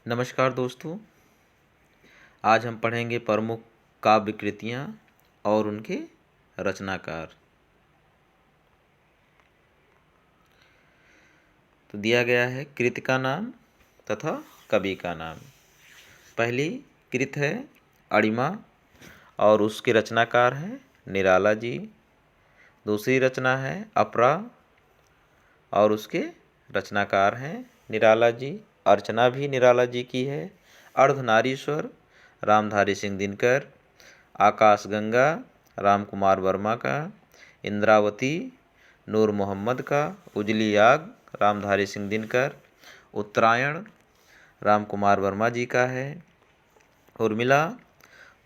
नमस्कार दोस्तों। आज हम पढ़ेंगे प्रमुख काव्य कृतियाँ और उनके रचनाकार। तो दिया गया है कृति का नाम तथा कवि का नाम। पहली कृत है अणिमा और उसके रचनाकार हैं निराला जी। दूसरी रचना है अपरा और उसके रचनाकार हैं निराला जी। अर्चना भी निराला जी की है। अर्धनारीश्वर रामधारी सिंह दिनकर। आकाशगंगा रामकुमार वर्मा का। इंद्रावती नूर मोहम्मद का। उजली आग रामधारी सिंह दिनकर। उत्तरायण रामकुमार वर्मा जी का है। उर्मिला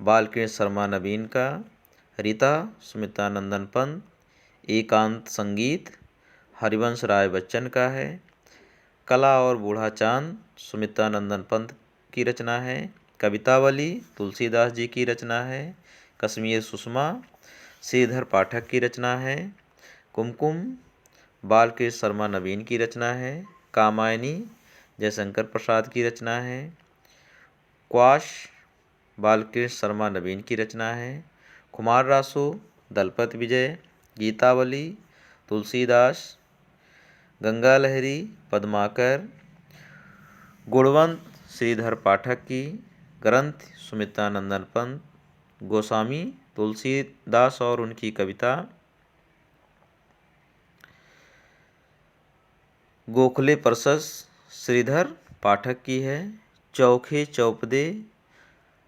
बालकृष्ण शर्मा नवीन का। रीता सुमित्रानंदन पंत। एकांत संगीत हरिवंश राय बच्चन का है। कला और बूढ़ा चांद सुमित्रानंदन पंत की रचना है। कवितावली तुलसीदास जी की रचना है। कश्मीर सुषमा श्रीधर पाठक की रचना है। कुमकुम बालकृष्ण शर्मा नवीन की रचना है। कामायनी जयशंकर प्रसाद की रचना है। क्वाश बालकृष्ण शर्मा नवीन की रचना है। कुमार रासो दलपत विजय। गीतावली तुलसीदास। गंगा लहरी पद्माकर। गुणवंत श्रीधर पाठक की। ग्रंथ सुमित्रानंदन पंत। गोस्वामी तुलसीदास और उनकी कविता। गोखले प्रशस श्रीधर पाठक की है। चौखे चौपदे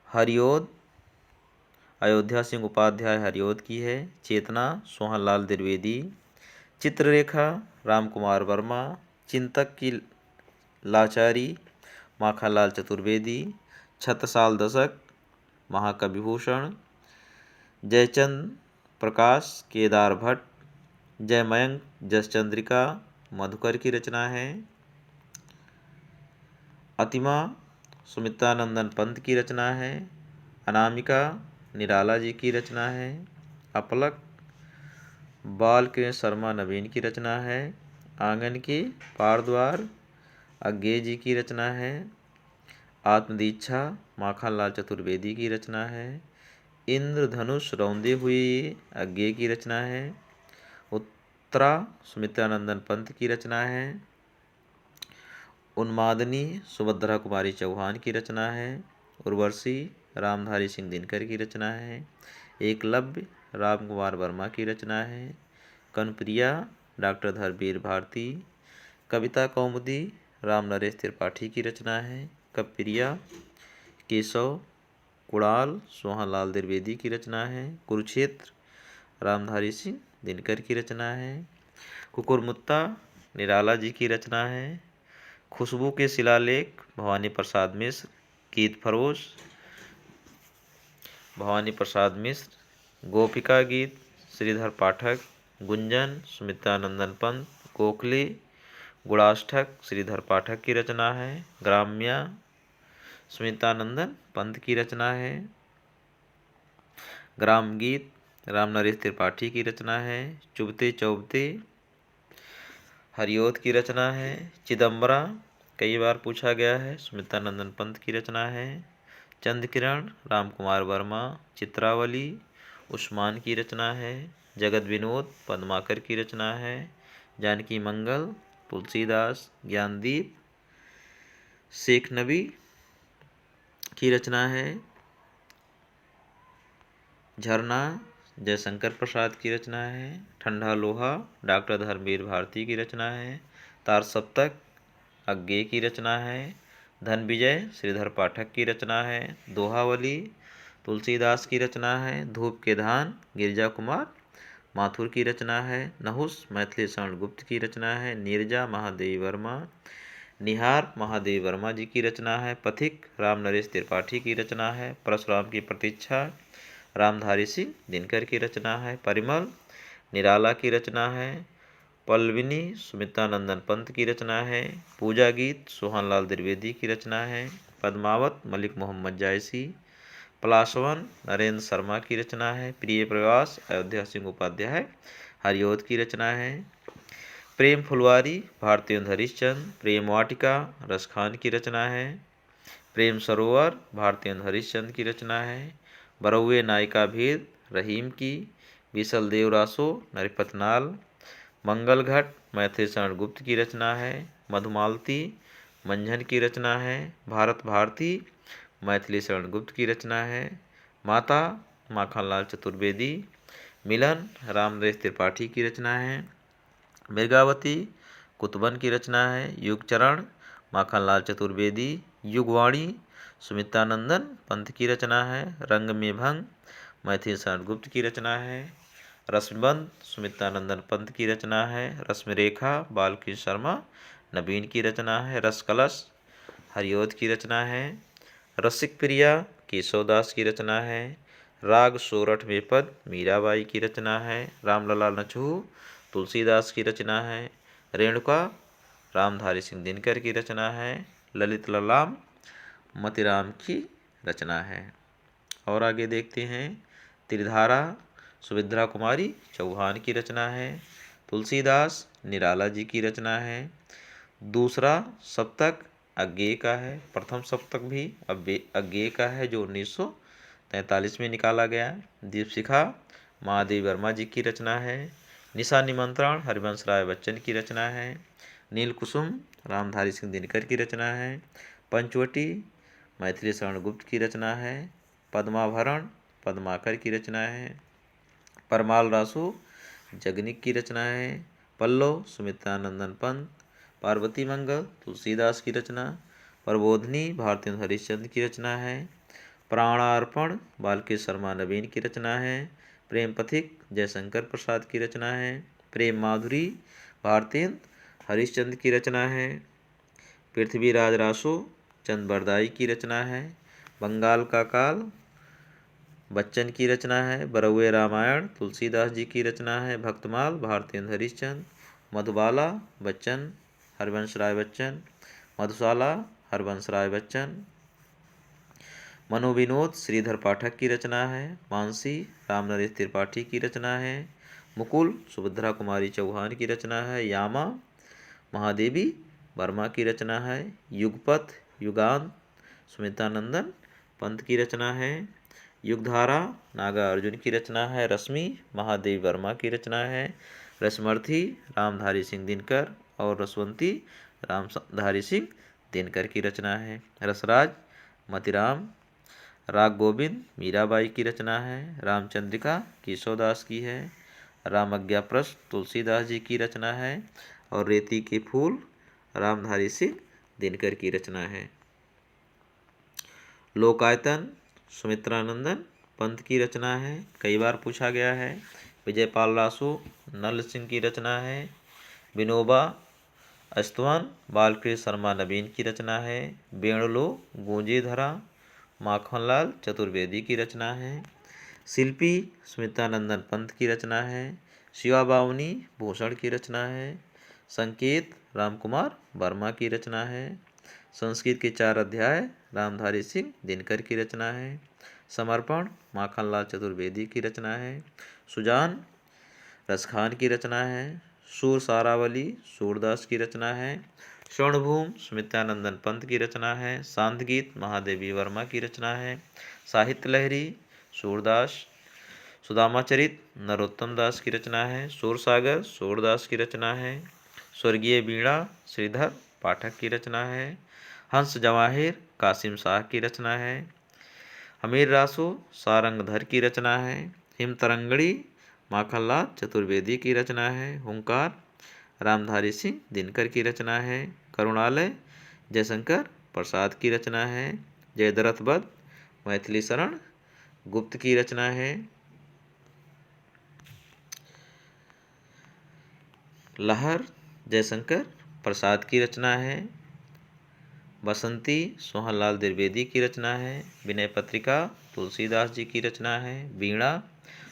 हरिओद अयोध्या सिंह उपाध्याय हरिओद की है। चेतना सोहनलाल द्विवेदी। चित्ररेखा रामकुमार वर्मा। चिंतक की लाचारी माखनलाल चतुर्वेदी। छत्रसाल दशक महाकविभूषण जयचंद प्रकाश केदार भट्ट। जयमयंक जसचंद्रिका मधुकर की रचना है। अतिमा सुमित्रानंदन पंत की रचना है। अनामिका निराला जी की रचना है। अपलक बालकृष्ण शर्मा नवीन की रचना है। आंगन के पारद्वार अज्ञे जी की रचना है। आत्मदीक्षा माखनलाल चतुर्वेदी की रचना है। इंद्रधनुष रौंदे हुए अज्ञे की रचना है। उत्तरा सुमित्रानंदन पंत की रचना है। उन्मादनी सुभद्रा कुमारी चौहान की रचना है। उर्वशी रामधारी सिंह दिनकर की रचना है। एकलव्य रामकुमार वर्मा की रचना है। कनप्रिया डॉक्टर धरमवीर भारती। कविता कौमुदी राम नरेश त्रिपाठी की रचना है। कप्रिया केशव कुणाल सोहनलाल द्विवेदी की रचना है। कुरुक्षेत्र रामधारी सिंह दिनकर की रचना है। कुकुरमुत्ता निराला जी की रचना है। खुशबू के शिलालेख भवानी प्रसाद मिश्र। गीत फरोश भवानी प्रसाद मिश्र। गोपिका गीत श्रीधर पाठक। गुंजन सुमित्रानंदन पंत। गोखले गुणाष्टक श्रीधर पाठक की रचना है। ग्राम्या सुमित्रानंदन पंत की रचना है। ग्राम गीत राम नरेश त्रिपाठी की रचना है। चुभते चौबते हरिओद की रचना है। चिदम्बरा कई बार पूछा गया है सुमित्रानंदन पंत की रचना है। चंद्रकिरण रामकुमार वर्मा। चित्रावली उस्मान की रचना है। जगत विनोद पद्माकर की रचना है। जानकी मंगल तुलसीदास। ज्ञानदीप शेख नबी की रचना है। झरना जयशंकर प्रसाद की रचना है। ठंडा लोहा डॉक्टर धर्मवीर भारती की रचना है। तार सप्तक अज्ञे की रचना है। धन विजय श्रीधर पाठक की रचना है। दोहावली तुलसीदास की रचना है। धूप के धान गिरिजा कुमार माथुर की रचना है। नहुस मैथिली शरण गुप्त की रचना है। नीरजा महादेवी वर्मा। निहार महादेवी वर्मा जी की रचना है। पथिक राम नरेश त्रिपाठी की रचना है। परशुराम की प्रतीक्षा रामधारी सिंह दिनकर की रचना है। परिमल निराला की रचना है। पल्लविनी सुमित्रानंदन पंत की रचना है। पूजा गीत सोहनलाल द्विवेदी की रचना है। पद्मावत मलिक मोहम्मद जायसी। पलाशवन नरेंद्र शर्मा की रचना है। प्रिय प्रवास अयोध्या सिंह उपाध्याय हरिओद की रचना है। प्रेम फुलवारी भारतेंदु हरिश्चंद्र। प्रेम वाटिका रसखान की रचना है। प्रेम सरोवर भारतेंदु हरिश्चंद्र की रचना है। बरौए नायिका भेद रहीम की। बीसल देव रासो नरिपतनाल। मंगल घट मैथिली शरण गुप्त की रचना है। मधुमालती मंझन की रचना है। भारत भारती मैथिली शरण गुप्त की रचना है। माता माखनलाल चतुर्वेदी। मिलन रामनरेश त्रिपाठी की रचना है। मृगावती कुतुबन की रचना है। युगचरण माखनलाल चतुर्वेदी। युगवाणी सुमित्रानंदन पंत की रचना है। रंग में भंग मैथिली शरण गुप्त की रचना है। रश्मिबंध सुमित्रानंदन पंत की रचना है। रश्मिरेखा बालकृष्ण शर्मा नवीन की रचना है। रसकलश हरिओद की रचना है। रसिक प्रिया केशवदास की रचना है। राग सोरठ में पद मीराबाई की रचना है। रामलला नछू तुलसीदास की रचना है। रेणुका रामधारी सिंह दिनकर की रचना है। ललित ललाम मतिराम की रचना है। और आगे देखते हैं त्रिधारा सुभद्रा कुमारी चौहान की रचना है। तुलसीदास निराला जी की रचना है। दूसरा सप्तक अज्ञेय का है। प्रथम सप्तक भी अज्ञेय का है जो 1943 में निकाला गया। दीपशिखा महादेवी वर्मा जी की रचना है। निशा निमंत्रण हरिवंश राय बच्चन की रचना है। नील कुसुम रामधारी सिंह दिनकर की रचना है। पंचवटी मैथिली शरण गुप्त की रचना है। पद्माभरण पद्माकर की रचना है। परमाल रासु जगनिक की रचना है। पल्लव सुमित्रानंदन पंत। पार्वती मंगल तुलसीदास की रचना। प्रबोधनी भारतेंदु हरिश्चंद्र की रचना है। प्राणार्पण बालकृष्ण शर्मा नवीन की रचना है। प्रेम पथिक जयशंकर प्रसाद की रचना है। प्रेम माधुरी भारतेंदु हरिश्चंद्र की रचना है। पृथ्वीराज रासो चंद बरदाई की रचना है। बंगाल का काल बच्चन की रचना है। बरौए रामायण तुलसीदास जी की रचना है। भक्तमाल भारतेंदु हरिश्चंद्र। मधुबाला बच्चन हरवंश राय बच्चन। मधुशाला हरवंश राय बच्चन। मनोविनोद श्रीधर पाठक की रचना है। मानसी रामनरेश त्रिपाठी की रचना है। मुकुल सुभद्रा कुमारी चौहान की रचना है। यामा महादेवी वर्मा की रचना है। युगपथ युगांत सुमित्रानंदन पंत की रचना है। युगधारा नागा अर्जुन की रचना है। रश्मि महादेवी वर्मा की रचना है। रसमर्थी रामधारी सिंह दिनकर और रसवंती रामधारी सिंह दिनकर की रचना है। रसराज मतिराम। राग गोविंद मीराबाई की रचना है। रामचंद्रिका केशवदास की है। रामज्ञाप्रस्थ तुलसीदास जी की रचना है। और रेती के फूल रामधारी सिंह दिनकर की रचना है। लोकायतन सुमित्रानंदन पंत की रचना है। कई बार पूछा गया है। विजयपाल रासो नल सिंह की रचना है। विनोबा स्तवन बालकृष्ण शर्मा नवीन की रचना है। बेणुलो गूंजे धरा माखनलाल चतुर्वेदी की रचना है। शिल्पी सुमित्रानंदन पंत की रचना है। शिवा बावनी भूषण की रचना है। संकेत रामकुमार वर्मा की रचना है। संस्कृत के 4 अध्याय रामधारी सिंह दिनकर की रचना है। समर्पण माखनलाल चतुर्वेदी की रचना है। सुजान रसखान की रचना है। सूर सारावली सूरदास की रचना है। स्वर्णभूम सुमित्रानंदन पंत की रचना है। सांतगीत महादेवी वर्मा की रचना है। साहित्य लहरी सूरदास। सुदामाचरित नरोत्तम दास की रचना है। सूरसागर सूरदास की रचना है। स्वर्गीय वीणा श्रीधर पाठक की रचना है। हंस जवाहिर कासिम शाह की रचना है। हमीर रासो सारंगधर की रचना है। हिमतरंगड़ी माखनलाल चतुर्वेदी की रचना है। हुंकार रामधारी सिंह दिनकर की रचना है। करुणालय जयशंकर प्रसाद की रचना है। जयद्रथ वध मैथिली शरण गुप्त की रचना है। लहर जयशंकर प्रसाद की रचना है। बसंती सोहनलाल द्विवेदी की रचना है। विनय पत्रिका तुलसीदास जी की रचना है। वीणा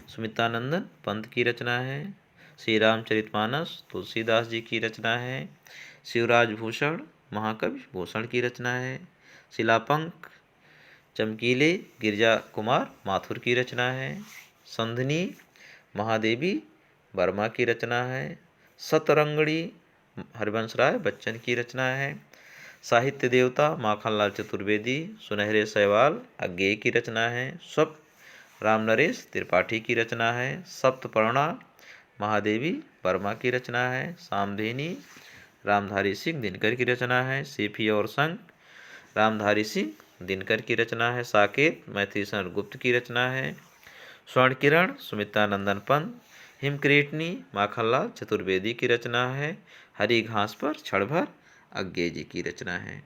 सुमित्रानंदन पंत की रचना है। श्री रामचरितमानस तुलसीदास जी की रचना है। शिवराज भूषण महाकवि भूषण की रचना है। शिलापंख चमकीले गिरजा कुमार माथुर की रचना है। संधनी महादेवी वर्मा की रचना है। सतरंगड़ी हरिवंश राय बच्चन की रचना है। साहित्य देवता माखनलाल चतुर्वेदी, सुनहरे शैवाल अज्ञेय की रचना है। स्वप्न रामनरेश त्रिपाठी की रचना है। सप्तपर्णा महादेवी वर्मा की रचना है। सामधेनी रामधारी सिंह दिनकर की रचना है। सेफी और संग रामधारी सिंह दिनकर की रचना है। साकेत मैथिलीशरण गुप्त की रचना है। स्वर्ण किरण सुमित्रानंदन पंत। हिमक्रीटनी माखनलाल चतुर्वेदी की रचना है। हरी घास पर क्षण भर अज्ञेय जी की रचना है।